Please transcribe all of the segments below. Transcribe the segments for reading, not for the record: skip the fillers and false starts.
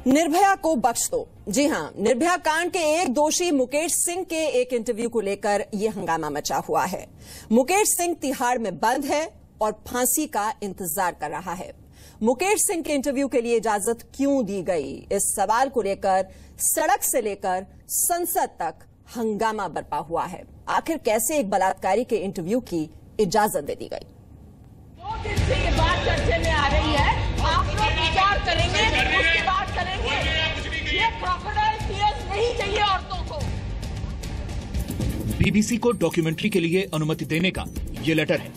निर्भया को बख्श दो। जी हां, निर्भया कांड के एक दोषी मुकेश सिंह के एक इंटरव्यू को लेकर यह हंगामा मचा हुआ है। मुकेश सिंह तिहाड़ में बंद है और फांसी का इंतजार कर रहा है। मुकेश सिंह के इंटरव्यू के लिए इजाजत क्यों दी गई, इस सवाल को लेकर सड़क से लेकर संसद तक हंगामा बरपा हुआ है। आखिर कैसे एक बलात्कारी के इंटरव्यू की इजाजत दे दी गई? 2 दिन से ये बात चर्चे में आ रही है। आप लोग विचार करेंगे, उसके बाद करेंगे। ये क्रोकोडाइल टीयर्स नहीं चाहिए औरतों को। बीबीसी को डॉक्यूमेंट्री के लिए अनुमति देने का ये लेटर है।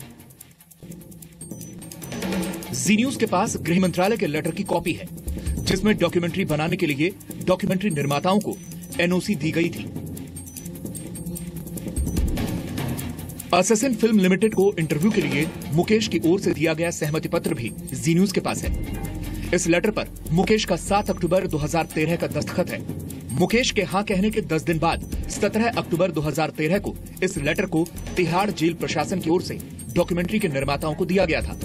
जी न्यूज के पास गृह मंत्रालय के लेटर की कॉपी है, जिसमें डॉक्यूमेंट्री बनाने के लिए डॉक्यूमेंट्री निर्माताओं को एनओसी दी गई थी। असैसिन फिल्म लिमिटेड को इंटरव्यू के लिए मुकेश की ओर से दिया गया सहमति पत्र भी जी न्यूज के पास है। इस लेटर पर मुकेश का 7 अक्टूबर 2013 का दस्तखत है। मुकेश के हां कहने के 10 दिन बाद 17 अक्टूबर 2013 को इस लेटर को तिहाड़ जेल प्रशासन की ओर से डॉक्यूमेंट्री के निर्माताओं को दिया गया था।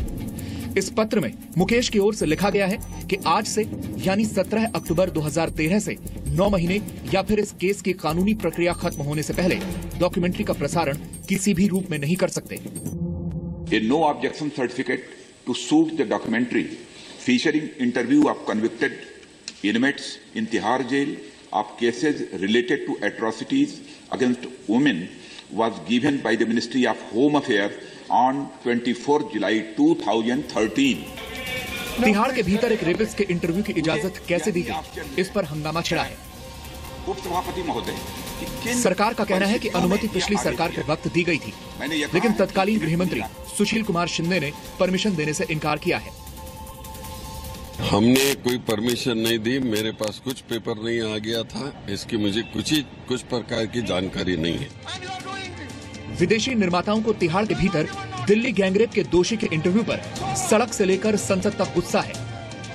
इस पत्र में मुकेश की ओर से लिखा गया है कि आज से यानी 17 अक्टूबर 2013 से 9 महीने या फिर इस केस की कानूनी प्रक्रिया खत्म होने से पहले डॉक्यूमेंट्री का प्रसारण किसी भी रूप में नहीं कर सकते। A no objection certificate to shoot the documentary featuring interview of convicted inmates in Tihar jail of cases related to atrocities against women was given by the Ministry of Home Affairs on 24 July 2013। Tihar के भीतर एक rapist के interview की इजाजत कैसे दी गई, इस पर हंगामा छिड़ा है। उपसभापति महोदय, सरकार का कहना है कि अनुमति पिछली सरकार के वक्त दी गई थी, लेकिन तत्कालीन गृह मंत्री सुशील कुमार शिंदे ने परमिशन देने से इनकार किया है। हमने कोई परमिशन नहीं दी, मेरे पास कुछ पेपर नहीं आ गया था, इसकी मुझे कुछ प्रकार की जानकारी नहीं है। विदेशी निर्माताओं को तिहाड़ के भीतर दिल्ली गैंगरेप के दोषी के इंटरव्यू पर सड़क से लेकर संसद तक गुस्सा है,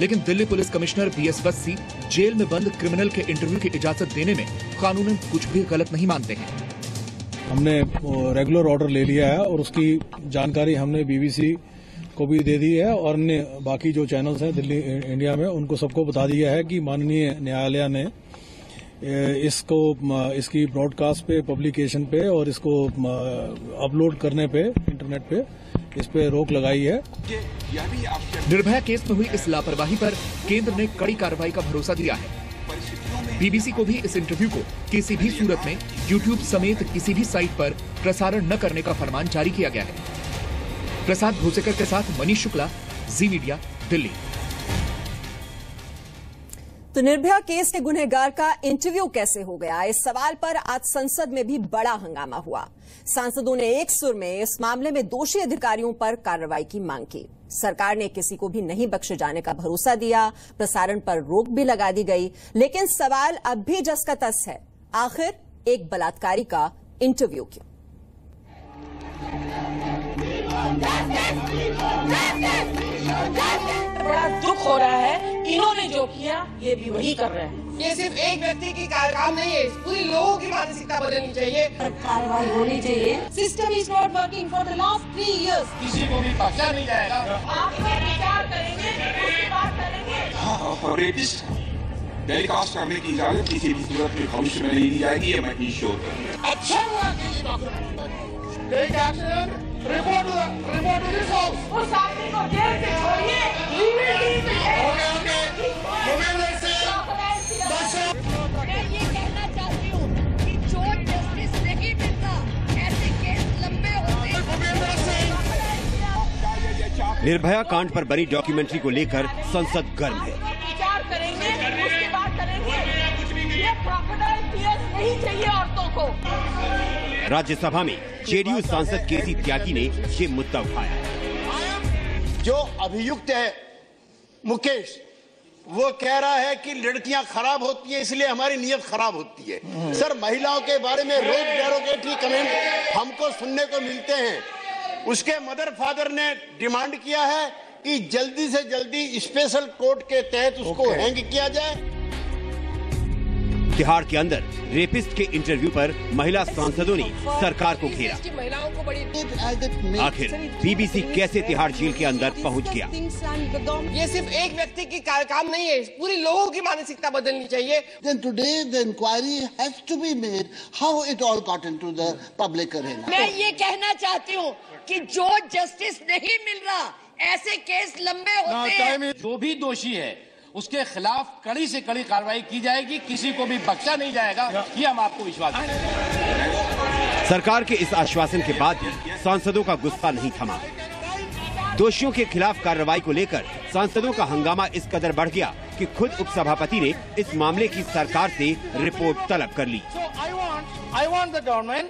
लेकिन Delhi police commissioner BS Bassi jail में बंद क्रिमिनल के इंटरव्यू की इजाजत देने में कानूनन कुछ भी गलत नहीं मानते हैं। हमने रेगुलर ऑर्डर ले लिया है और उसकी जानकारी हमने बीबीसी को भी दे दी है और अन्य बाकी जो चैनल्स हैं दिल्ली इंडिया में उनको सबको बता दिया है कि माननीय न्यायालय ने इसकी ब्रॉडकास्ट पे, पब्लिकेशन पे और इसको अपलोड करने पे इंटरनेट पे इस पे रोक लगाई है। निर्भया केस में हुई इस लापरवाही पर केंद्र ने कड़ी कार्रवाई का भरोसा दिया है। बीबीसी को भी इस इंटरव्यू को किसी भी सूरत में यूट्यूब समेत किसी भी साइट पर प्रसारण न करने का फरमान जारी किया गया है। प्रसाद भूसेकर के साथ मनीष शुक्ला, जी मीडिया, दिल्ली। तो निर्भया केस के गुनहगार का इंटरव्यू कैसे हो गया, इस सवाल पर आज संसद में भी बड़ा हंगामा हुआ। सांसदों ने एक सुर में इस मामले में दोषी अधिकारियों पर कार्रवाई की मांग की। सरकार ने किसी को भी नहीं बख्शे जाने का भरोसा दिया, प्रसारण पर रोक भी लगा दी गई, लेकिन सवाल अब भी जस का तस है, आखिर एक बलात्कारी का इंटरव्यू क्यों? बड़ा दुख हो रहा है, इन्होंने जो किया ये भी वही कर रहे हैं। ये सिर्फ एक व्यक्ति की काम नहीं है, पूरी लोगों की मानसिकता बदलनी चाहिए, कार्रवाई होनी चाहिए। System is not working for the last 3 years। किसी को भी बख्शा नहीं जाएगा। आप विचार करेंगे, उसके बाद करेंगे। रेपिस्ट टेलीकास्ट करने की इजाजत किसी भी सूरत में भविष्य में नहीं दी जाएगी, ये मैं इंश्योर करूंगा। अच्छा हुआ कि ये document take action, report to this house. उस आदमी को जेल से छोड़िए। मैं ये कहना चाहती हूँ कि जो जस्टिस नहीं मिलता, ऐसे केस लंबे होते हैं। निर्भया कांड पर बनी डॉक्यूमेंट्री को लेकर संसद गर्म है। विचार करेंगे, उसके बाद करेंगे। ये क्रोकोडाइल टीयर्स नहीं चाहिए औरतों को। राज्यसभा में जेडीयू सांसद केसी त्यागी ने ये मुद्दा उठाया। जो अभियुक्त है मुकेश, वो कह रहा है कि लड़कियां खराब होती हैं इसलिए हमारी नीयत खराब होती है। सर, महिलाओं के बारे में रोज डेरोगेटरी कमेंट हमको सुनने को मिलते हैं। उसके मदर फादर ने डिमांड किया है कि जल्दी से जल्दी स्पेशल कोर्ट के तहत उसको हैंग किया जाए। तिहाड़ के अंदर रेपिस्ट के इंटरव्यू पर महिला सांसदों ने सरकार को घेरा। महिलाओं को बड़ी आखिर बीबीसी कैसे तिहाड़ जेल के अंदर पहुंच गया? ये सिर्फ एक व्यक्ति की काम नहीं है, पूरी लोगों की मानसिकता बदलनी चाहिए। Then today the inquiry has to be made how it all got into the public arena. मैं ये कहना चाहती हूँ कि जो जस्टिस नहीं मिल रहा, ऐसे केस लंबे होते हैं। जो भी दोषी है उसके खिलाफ कड़ी से कड़ी कार्रवाई की जाएगी, किसी को भी बख्शा नहीं जाएगा, ये हम आपको विश्वास देते हैं। सरकार के इस आश्वासन के बाद भी सांसदों का गुस्सा नहीं थमा। दोषियों के खिलाफ कार्रवाई को लेकर सांसदों का हंगामा इस कदर बढ़ गया कि खुद उपसभापति ने इस मामले की सरकार से रिपोर्ट तलब कर ली। I want the government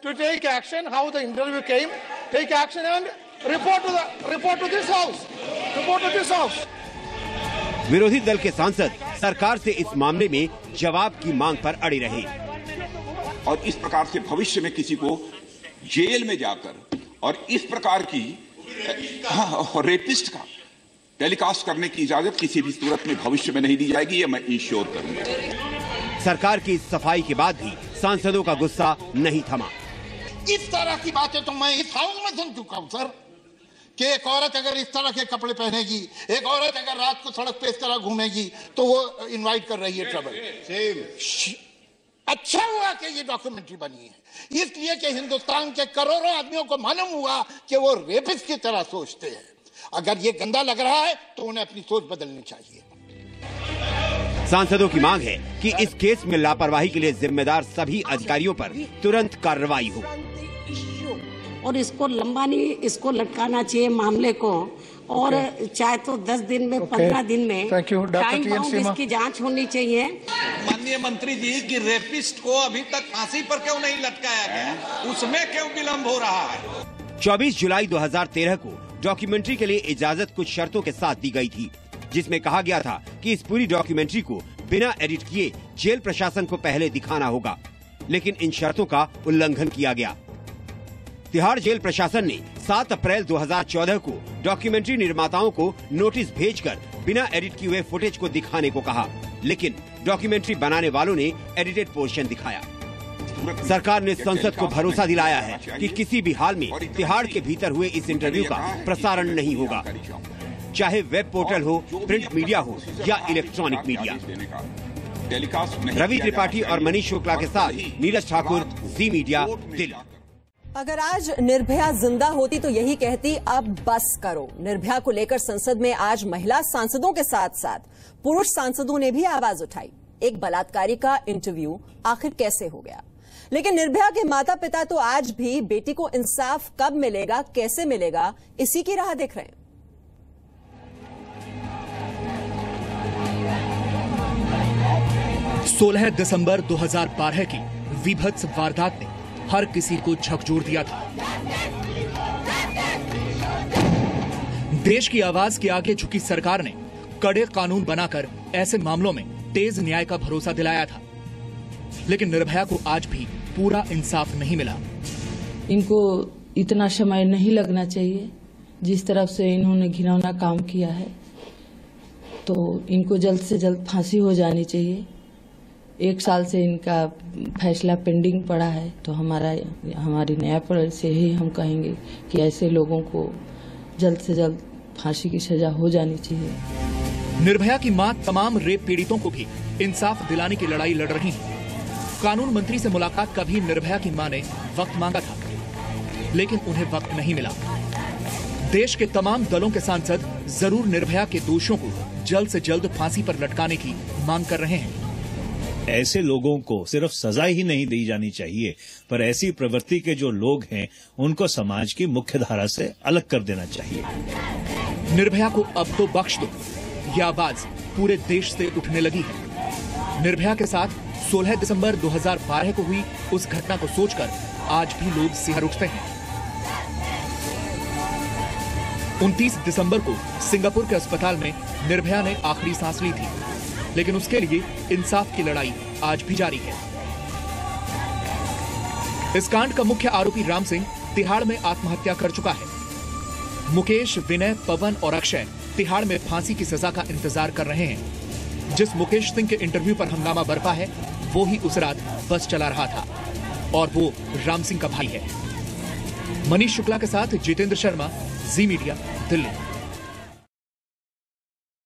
to take action how the interview came, take action and report to this house. Report to this house. विरोधी दल के सांसद सरकार से इस मामले में जवाब की मांग पर अड़े रहे और इस प्रकार से भविष्य में किसी को जेल में जाकर और इस प्रकार की रेपिस्ट का टेलीकास्ट करने की इजाजत किसी भी सूरत में भविष्य में नहीं दी जाएगी, ये मैं इंश्योर करूंगा। सरकार की इस सफाई के बाद भी सांसदों का गुस्सा नहीं थमा। इस तरह की बातें तो मैं इस हाउस में सुन चुका हूँ सर, कि एक औरत अगर इस तरह के कपड़े पहनेगी, एक औरत अगर रात को सड़क पे इस तरह घूमेगी तो वो इनवाइट कर रही है ट्रबल। अच्छा हुआ कि ये डॉक्यूमेंट्री बनी है, इसलिए कि हिंदुस्तान के करोड़ों आदमियों को मालूम हुआ कि वो रेपिस्ट की तरह सोचते हैं। अगर ये गंदा लग रहा है तो उन्हें अपनी सोच बदलनी चाहिए। सांसदों की मांग है कि इस केस में लापरवाही के लिए जिम्मेदार सभी अधिकारियों पर तुरंत कार्रवाई हो और इसको लंबा नहीं, इसको लटकाना चाहिए मामले को, और चाहे तो 10 दिन में 15 दिन में टाइम बाउंड इसकी जांच होनी चाहिए। माननीय मंत्री जी की रेपिस्ट को अभी तक फांसी पर क्यों नहीं लटकाया गया, उसमें क्यों विलम्ब हो रहा है? 24 जुलाई 2013 को डॉक्यूमेंट्री के लिए इजाजत कुछ शर्तों के साथ दी गई थी, जिसमें कहा गया था कि इस पूरी डॉक्यूमेंट्री को बिना एडिट किए जेल प्रशासन को पहले दिखाना होगा, लेकिन इन शर्तों का उल्लंघन किया गया। तिहाड़ जेल प्रशासन ने 7 अप्रैल 2014 को डॉक्यूमेंट्री निर्माताओं को नोटिस भेजकर बिना एडिट किए हुए फुटेज को दिखाने को कहा, लेकिन डॉक्यूमेंट्री बनाने वालों ने एडिटेड पोर्शन दिखाया। सरकार ने संसद को भरोसा दिलाया है कि किसी भी हाल में तिहाड़ के भीतर हुए इस इंटरव्यू का प्रसारण नहीं होगा, चाहे वेब पोर्टल हो, प्रिंट मीडिया हो या इलेक्ट्रॉनिक मीडिया। रवि त्रिपाठी और मनीष शुक्ला के साथ नीरज ठाकुर, जी मीडिया, दिल्ली। अगर आज निर्भया जिंदा होती तो यही कहती, अब बस करो। निर्भया को लेकर संसद में आज महिला सांसदों के साथ साथ पुरुष सांसदों ने भी आवाज उठाई। एक बलात्कारी का इंटरव्यू आखिर कैसे हो गया? लेकिन निर्भया के माता पिता तो आज भी बेटी को इंसाफ कब मिलेगा, कैसे मिलेगा, इसी की राह देख रहे हैं। 16 दिसंबर 2012 की विभत्स वारदात ने हर किसी को झकझोर दिया था। देश की आवाज के आगे झुकी सरकार ने कड़े कानून बनाकर ऐसे मामलों में तेज न्याय का भरोसा दिलाया था, लेकिन निर्भया को आज भी पूरा इंसाफ नहीं मिला। इनको इतना समय नहीं लगना चाहिए, जिस तरफ से इन्होंने घिनौना काम किया है, तो इनको जल्द से जल्द फांसी हो जानी चाहिए। 1 साल से इनका फैसला पेंडिंग पड़ा है, तो हमारी न्यायपालिका से ही हम कहेंगे कि ऐसे लोगों को जल्द से जल्द फांसी की सजा हो जानी चाहिए। निर्भया की मां तमाम रेप पीड़ितों को भी इंसाफ दिलाने की लड़ाई लड़ रही है। कानून मंत्री से मुलाकात का भी निर्भया की मां ने वक्त मांगा था, लेकिन उन्हें वक्त नहीं मिला। देश के तमाम दलों के सांसद जरूर निर्भया के दोषियों को जल्द से जल्द फांसी पर लटकाने की मांग कर रहे हैं। ऐसे लोगों को सिर्फ सजा ही नहीं दी जानी चाहिए, पर ऐसी प्रवृत्ति के जो लोग हैं उनको समाज की मुख्य धारा से अलग कर देना चाहिए। निर्भया को अब तो बख्श दो, यह आवाज पूरे देश से उठने लगी है। निर्भया के साथ 16 दिसंबर 2012 को हुई उस घटना को सोचकर आज भी लोग सिहर उठते हैं। 29 दिसंबर को सिंगापुर के अस्पताल में निर्भया ने आखिरी सांस ली थी, लेकिन उसके लिए इंसाफ की लड़ाई आज भी जारी है। इस कांड का मुख्य आरोपी राम सिंह तिहाड़ में आत्महत्या कर चुका है। मुकेश, विनय, पवन और अक्षय तिहाड़ में फांसी की सजा का इंतजार कर रहे हैं। जिस मुकेश सिंह के इंटरव्यू पर हंगामा बरपा है, वो ही उस रात बस चला रहा था और वो राम सिंह का भाई है। मनीष शुक्ला के साथ जितेंद्र शर्मा, जी मीडिया, दिल्ली।